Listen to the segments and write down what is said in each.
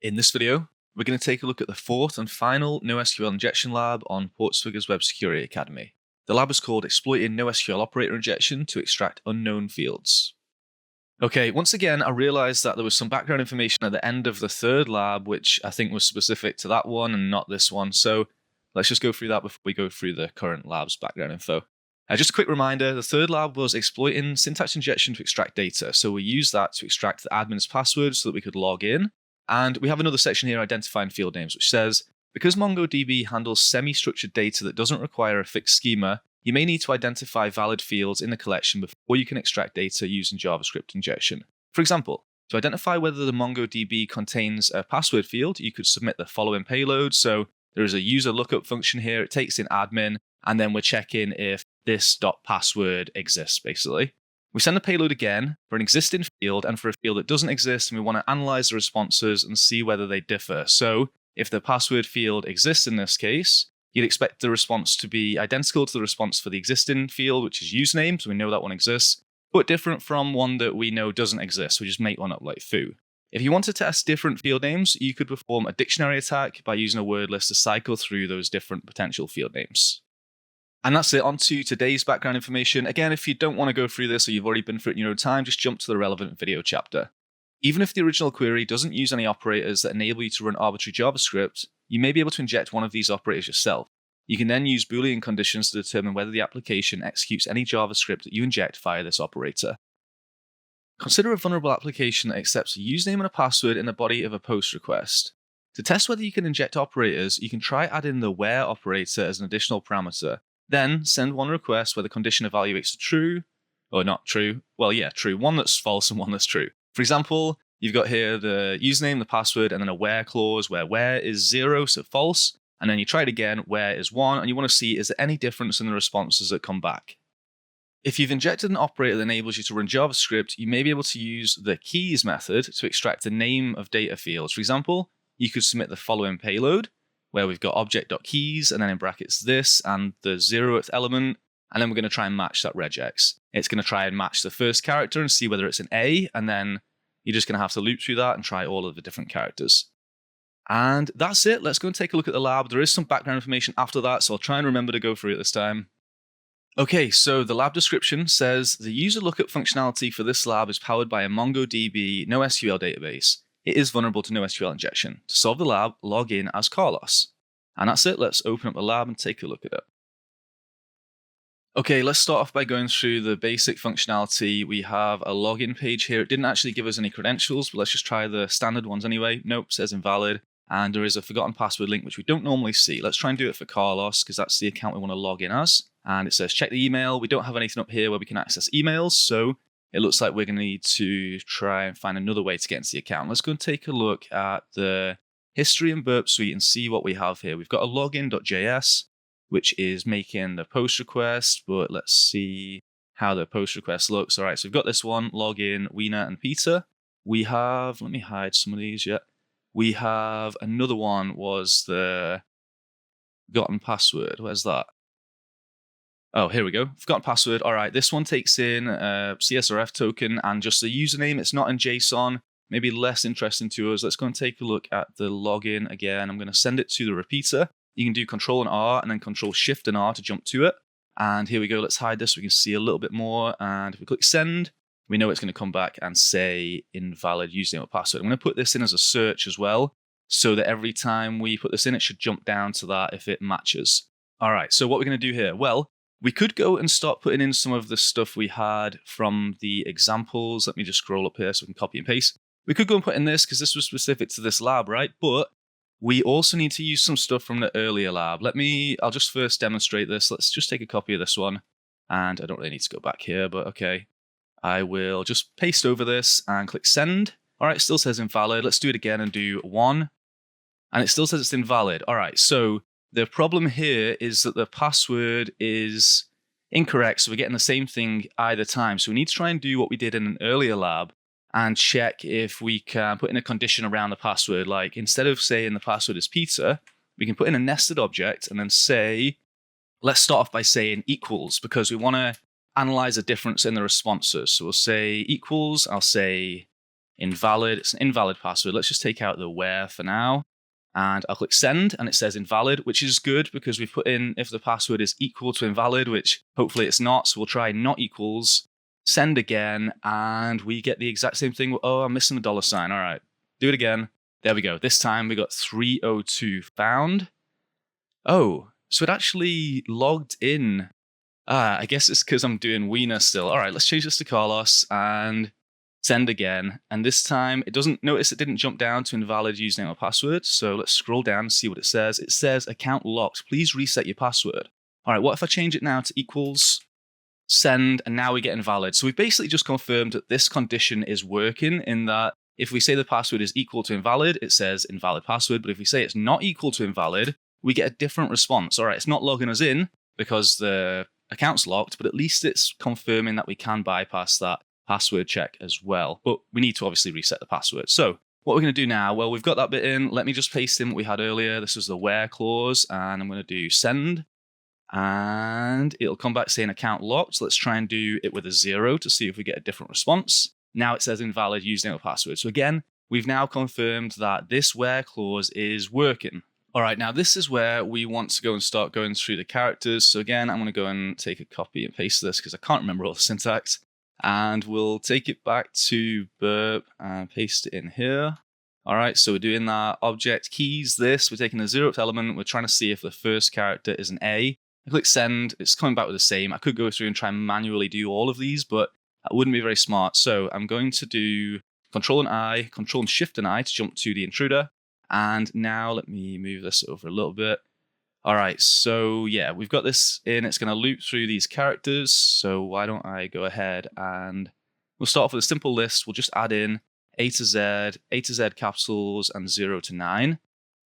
In this video, we're going to take a look at the fourth and final NoSQL injection lab on Portsfigur's Web Security Academy. The lab is called Exploiting NoSQL Operator Injection to Extract Unknown Fields. Okay, once again, I realized that there was some background information at the end of the third lab, which I think was specific to that one and not this one. So let's just go through that before we go through the current lab's background info. Just a quick reminder, the third lab was exploiting syntax injection to extract data. So we used that to extract the admin's password so that we could log in. And we have another section here identifying field names, which says, because MongoDB handles semi-structured data that doesn't require a fixed schema, you may need to identify valid fields in the collection before you can extract data using JavaScript injection. For example, to identify whether the MongoDB contains a password field, you could submit the following payload. So there is a user lookup function here. It takes in admin, and then we're checking if this.password exists, basically. We send the payload again for an existing field and for a field that doesn't exist, and we want to analyze the responses and see whether they differ. So if the password field exists in this case, you'd expect the response to be identical to the response for the existing field, which is username, so we know that one exists, but different from one that we know doesn't exist. We just make one up like foo. If you want to test different field names, you could perform a dictionary attack by using a word list to cycle through those different potential field names. And that's it, on to today's background information. Again, if you don't want to go through this or you've already been through it in your own time, just jump to the relevant video chapter. Even if the original query doesn't use any operators that enable you to run arbitrary JavaScript, you may be able to inject one of these operators yourself. You can then use Boolean conditions to determine whether the application executes any JavaScript that you inject via this operator. Consider a vulnerable application that accepts a username and a password in the body of a POST request. To test whether you can inject operators, you can try adding the where operator as an additional parameter. Then send one request where the condition evaluates to true, or not true, well yeah, true, one that's false and one that's true. For example, you've got here the username, the password, and then a where clause where is 0, so false, and then you try it again, where is 1, and you want to see is there any difference in the responses that come back. If you've injected an operator that enables you to run JavaScript, you may be able to use the keys method to extract the name of data fields. For example, you could submit the following payload, where we've got object.keys, and then in brackets this, and the 0th element, and then we're going to try and match that regex. It's going to try and match the first character and see whether it's an A, and then you're just going to have to loop through that and try all of the different characters. And that's it. Let's go and take a look at the lab. There is some background information after that, so I'll try and remember to go through it this time. Okay, so the lab description says the user lookup functionality for this lab is powered by a MongoDB NoSQL database. It is vulnerable to NoSQL injection. To solve the lab, log in as Carlos. And that's it. Let's open up the lab and take a look at it. Okay, let's start off by going through the basic functionality. We have a login page here. It didn't actually give us any credentials, but let's just try the standard ones anyway. Nope, says invalid. And there is a forgotten password link, which we don't normally see. Let's try and do it for Carlos, because that's the account we want to log in as. And it says check the email. We don't have anything up here where we can access emails, so it looks like we're going to need to try and find another way to get into the account. Let's go and take a look at the history and burp suite and see what we have here. We've got a login.js, which is making the post request, but let's see how the post request looks. All right, so we've got this one, login, Wiener, and Peter. We have, let me hide some of these yet. We have another one was the forgotten password. Where's that? Oh, here we go. Forgotten password. All right, this one takes in a CSRF token and just the username. It's not in JSON. Maybe less interesting to us. Let's go and take a look at the login again. I'm going to send it to the repeater. You can do Control and R and then Control Shift and R to jump to it. And here we go. Let's hide this so we can see a little bit more. And if we click send, we know it's going to come back and say invalid username or password. I'm going to put this in as a search as well, so that every time we put this in, it should jump down to that if it matches. All right, so what we're going to do here? Well, we could go and start putting in some of the stuff we had from the examples. Let me just scroll up here so we can copy and paste. We could go and put in this because this was specific to this lab, right? But we also need to use some stuff from the earlier lab. I'll just first demonstrate this. Let's just take a copy of this one. And I don't really need to go back here, but okay. I will just paste over this and click send. All right, it still says invalid. Let's do it again and do 1. And it still says it's invalid. All right, so the problem here is that the password is incorrect, so we're getting the same thing either time. So we need to try and do what we did in an earlier lab and check if we can put in a condition around the password. Like instead of saying the password is Peter, we can put in a nested object and then say, let's start off by saying equals, because we want to analyze a difference in the responses. So we'll say equals, I'll say invalid. It's an invalid password. Let's just take out the where for now. And I'll click send, and it says invalid, which is good because we've put in if the password is equal to invalid, which hopefully it's not. So we'll try not equals, send again, and we get the exact same thing. Oh, I'm missing the dollar sign. All right, do it again. There we go. This time we got 302 found. Oh, so it actually logged in. I guess it's because I'm doing Wiener still. All right, let's change this to Carlos and send again. And this time it didn't jump down to invalid username or password. So let's scroll down and see what it says. It says account locked. Please reset your password. All right, what if I change it now to equals, send, and now we get invalid. So we've basically just confirmed that this condition is working in that if we say the password is equal to invalid, it says invalid password. But if we say it's not equal to invalid, we get a different response. All right, it's not logging us in because the account's locked, but at least it's confirming that we can bypass that password check as well. But we need to obviously reset the password. So what we're going to do now, well, we've got that bit in. Let me just paste in what we had earlier. This was the where clause, and I'm going to do send, and it'll come back saying account locked. So let's try and do it with a 0 to see if we get a different response. Now it says invalid username or password. So again, we've now confirmed that this where clause is working. All right, now this is where we want to go and start going through the characters. So again, I'm going to go and take a copy and paste this because I can't remember all the syntax. And we'll take it back to burp and paste it in here. All right, so we're doing that object keys this. We're taking the 0th element. We're trying to see if the first character is an A. I click send. It's coming back with the same. I could go through and try and manually do all of these, but that wouldn't be very smart. So I'm going to do Control and I, Control and Shift and I to jump to the intruder. And now let me move this over a little bit. All right, so yeah, we've got this in. It's going to loop through these characters. So why don't I go ahead and we'll start off with a simple list. We'll just add in A to Z capitals, and 0 to 9.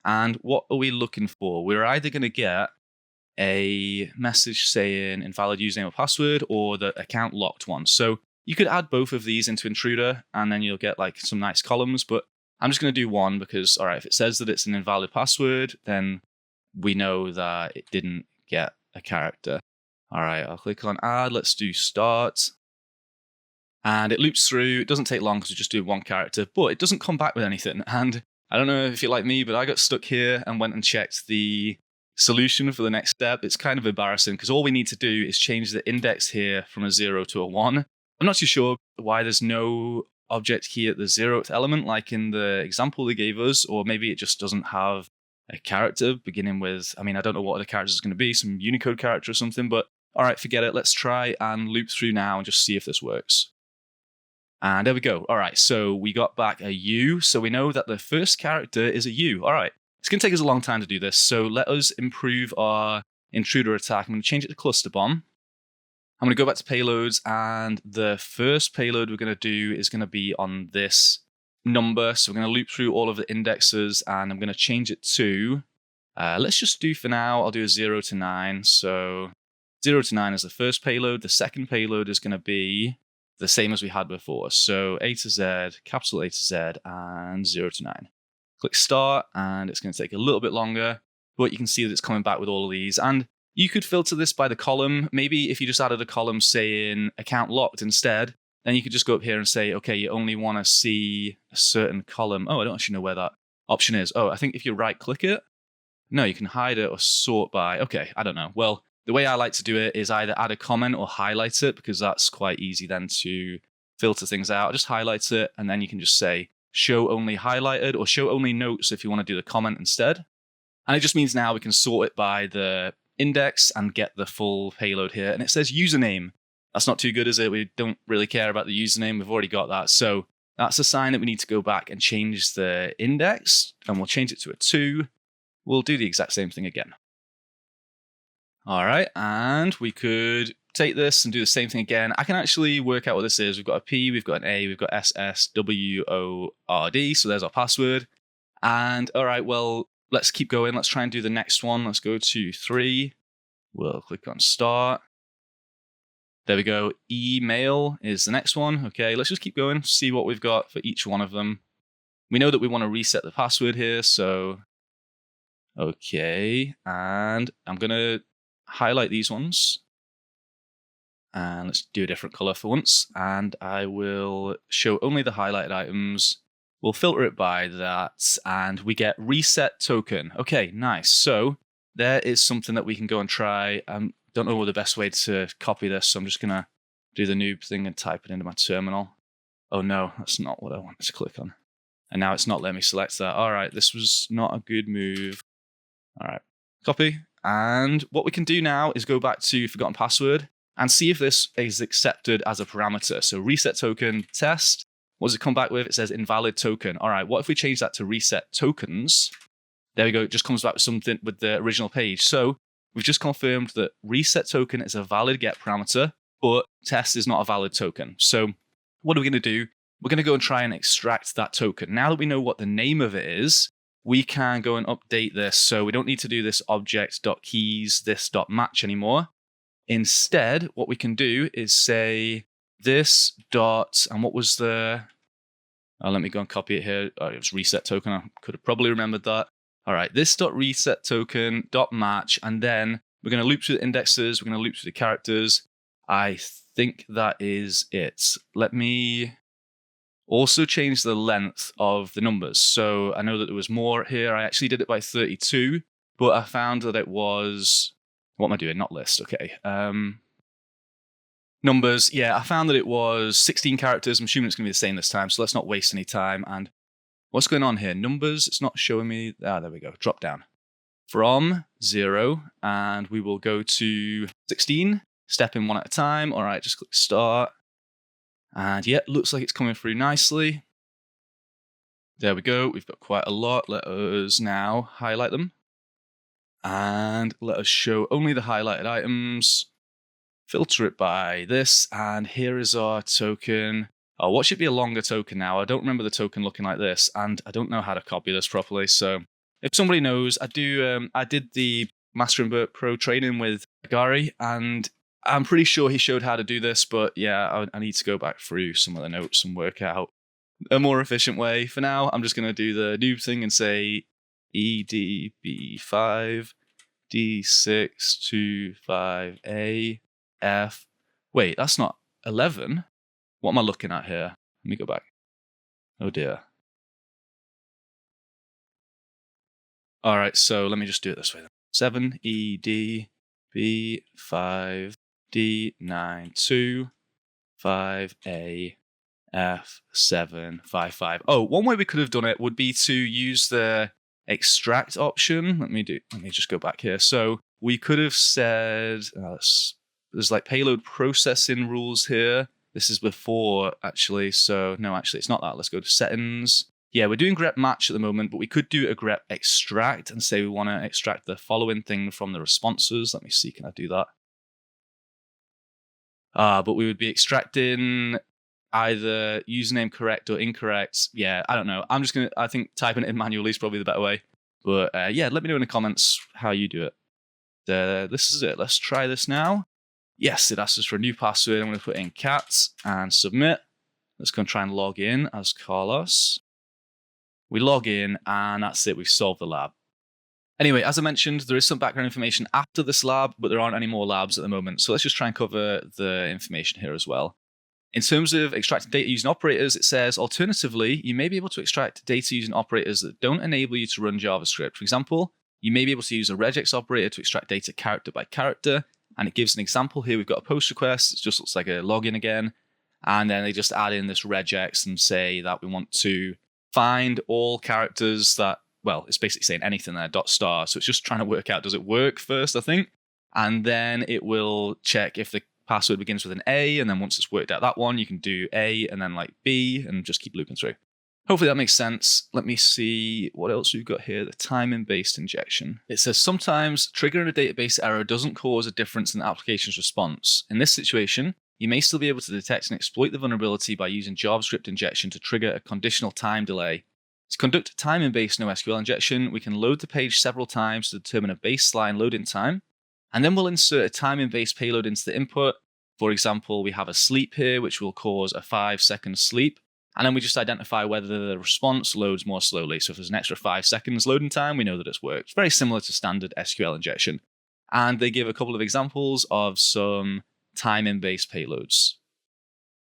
And what are we looking for? We're either going to get a message saying invalid username or password or the account locked one. So you could add both of these into intruder and then you'll get like some nice columns, but I'm just going to do one because, all right, if it says that it's an invalid password, then we know that it didn't get a character. All right, I'll click on add. Let's do start. And it loops through. It doesn't take long because we just do one character, but it doesn't come back with anything. And I don't know if you're like me, but I got stuck here and went and checked the solution for the next step. It's kind of embarrassing because all we need to do is change the index here from a 0 to a 1. I'm not too sure why there's no object key at the 0th element like in the example they gave us, or maybe it just doesn't have a character beginning with, I don't know what the character is going to be, some Unicode character or something, but all right, forget it. Let's try and loop through now and just see if this works. And there we go. All right, so we got back a U, so we know that the first character is a U. All right, it's going to take us a long time to do this, so let us improve our intruder attack. I'm going to change it to cluster bomb. I'm going to go back to payloads, and the first payload we're going to do is going to be on this number. So we're going to loop through all of the indexes, and I'm going to change it to, let's just do for now, I'll do a 0 to 9. So 0 to 9 is the first payload. The second payload is going to be the same as we had before. So A to Z, capital A to Z, and 0 to 9. Click start, and it's going to take a little bit longer, but you can see that it's coming back with all of these. And you could filter this by the column. Maybe if you just added a column saying account locked instead, then you could just go up here and say, okay, you only want to see a certain column. Oh, I don't actually know where that option is. Oh, I think if you right click it, no, you can hide it or sort by. Okay, I don't know. Well, the way I like to do it is either add a comment or highlight it, because that's quite easy then to filter things out. Just highlight it, and then you can just say show only highlighted or show only notes if you want to do the comment instead. And it just means now we can sort it by the index and get the full payload here. And it says username. That's not too good, is it? We don't really care about the username. We've already got that. So that's a sign that we need to go back and change the index, and we'll change it to a 2. We'll do the exact same thing again. All right, and we could take this and do the same thing again. I can actually work out what this is. We've got a P, we've got an A, we've got SSWORD. So there's our password. And all right, well, let's keep going. Let's try and do the next one. Let's go to 3. We'll click on start. There we go. Email is the next one. Okay, let's just keep going, see what we've got for each one of them. We know that we want to reset the password here, so okay. And I'm going to highlight these ones. And let's do a different color for once. And I will show only the highlighted items. We'll filter it by that, and we get reset token. Okay, nice. So there is something that we can go and try. Don't know the best way to copy this, so I'm just gonna do the noob thing and type it into my terminal. Oh no, that's not what I wanted to click on. And now it's not letting me select that. All right, this was not a good move. All right, copy. And what we can do now is go back to forgotten password and see if this is accepted as a parameter. So reset token test. What does it come back with? It says invalid token. All right, what if we change that to reset tokens? There we go. It just comes back with something with the original page. So we've just confirmed that reset token is a valid get parameter, but test is not a valid token. So what are we going to do? We're going to go and try and extract that token. Now that we know what the name of it is, we can go and update this. So we don't need to do this object.keys, this.match anymore. Instead, what we can do is say this dot, and what was the, let me go and copy it here. Oh, it was reset token. I could have probably remembered that. All right, this dot reset token dot match, and then we're going to loop through the indexes. We're going to loop through the characters. I think that is it. Let me also change the length of the numbers. So I know that there was more here. I actually did it by 32, but I found that it was, what am I doing? Not list, okay. Numbers, yeah, I found that it was 16 characters. I'm assuming it's going to be the same this time, so let's not waste any time. And what's going on here? Numbers, it's not showing me. There we go, drop down. From 0, and we will go to 16, step in one at a time. All right, just click start. And yeah, looks like it's coming through nicely. There we go, we've got quite a lot. Let us now highlight them. And let us show only the highlighted items. Filter it by this, and here is our token. Oh, what should be a longer token now? I don't remember the token looking like this, and I don't know how to copy this properly. So if somebody knows, I did the Master and Burp Pro training with Gary, and I'm pretty sure he showed how to do this, but yeah, I need to go back through some of the notes and work out a more efficient way. For now, I'm just going to do the noob thing and say EDB5, D6 to 5A. F. Wait, that's not 11. What am I looking at here? Let me go back. Oh dear. All right, so let me just do it this way then. 7 E D B 5 D 9 2 5 A F 7 5 5. Oh, one way we could have done it would be to use the extract option. Let me just go back here. So we could have said there's like payload processing rules here. This is before, actually. So no, actually, it's not that. Let's go to settings. Yeah, we're doing grep match at the moment, but we could do a grep extract and say we want to extract the following thing from the responses. Let me see, can I do that? But we would be extracting either username correct or incorrect. Yeah, I don't know. I think typing it in manually is probably the better way. But yeah, let me know in the comments how you do it. This is it. Let's try this now. Yes, it asks us for a new password. I'm going to put in cat and submit. Let's go and try and log in as Carlos. We log in, and that's it. We've solved the lab. Anyway, as I mentioned, there is some background information after this lab, but there aren't any more labs at the moment. So let's just try and cover the information here as well. In terms of extracting data using operators, it says, alternatively, you may be able to extract data using operators that don't enable you to run JavaScript. For example, you may be able to use a regex operator to extract data character by character. And it gives an example here. We've got a post request. It just looks like a login again. And then they just add in this regex and say that we want to find all characters that, well, it's basically saying anything there, .star. So it's just trying to work out, does it work first, I think? And then it will check if the password begins with an A. And then once it's worked out that one, you can do A and then like B and just keep looping through. Hopefully that makes sense. Let me see what else we've got here. The timing-based injection. It says sometimes triggering a database error doesn't cause a difference in the application's response. In this situation, you may still be able to detect and exploit the vulnerability by using JavaScript injection to trigger a conditional time delay. To conduct a timing-based NoSQL injection, we can load the page several times to determine a baseline loading time, and then we'll insert a timing-based payload into the input. For example, we have a sleep here, which will cause a 5-second sleep. And then we just identify whether the response loads more slowly. So if there's an extra 5 seconds loading time, we know that it's worked. It's very similar to standard SQL injection. And they give a couple of examples of some timing-based payloads.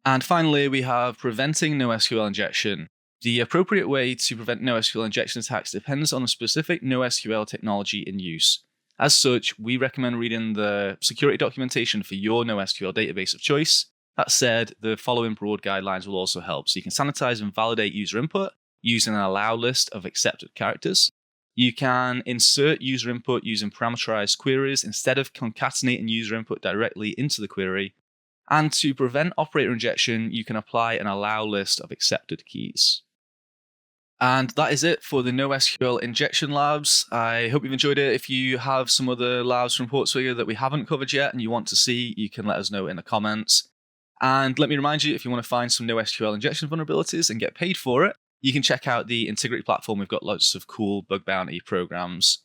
And finally, we have preventing NoSQL injection. The appropriate way to prevent NoSQL injection attacks depends on the specific NoSQL technology in use. As such, we recommend reading the security documentation for your NoSQL database of choice. That said, the following broad guidelines will also help. So you can sanitize and validate user input using an allow list of accepted characters. You can insert user input using parameterized queries instead of concatenating user input directly into the query. And to prevent operator injection, you can apply an allow list of accepted keys. And that is it for the NoSQL injection labs. I hope you've enjoyed it. If you have some other labs from Portswigger that we haven't covered yet and you want to see, you can let us know in the comments. And let me remind you, if you want to find some NoSQL injection vulnerabilities and get paid for it, you can check out the Intigriti platform. We've got lots of cool bug bounty programs.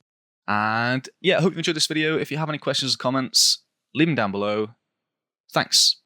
And yeah, I hope you enjoyed this video. If you have any questions or comments, leave them down below. Thanks.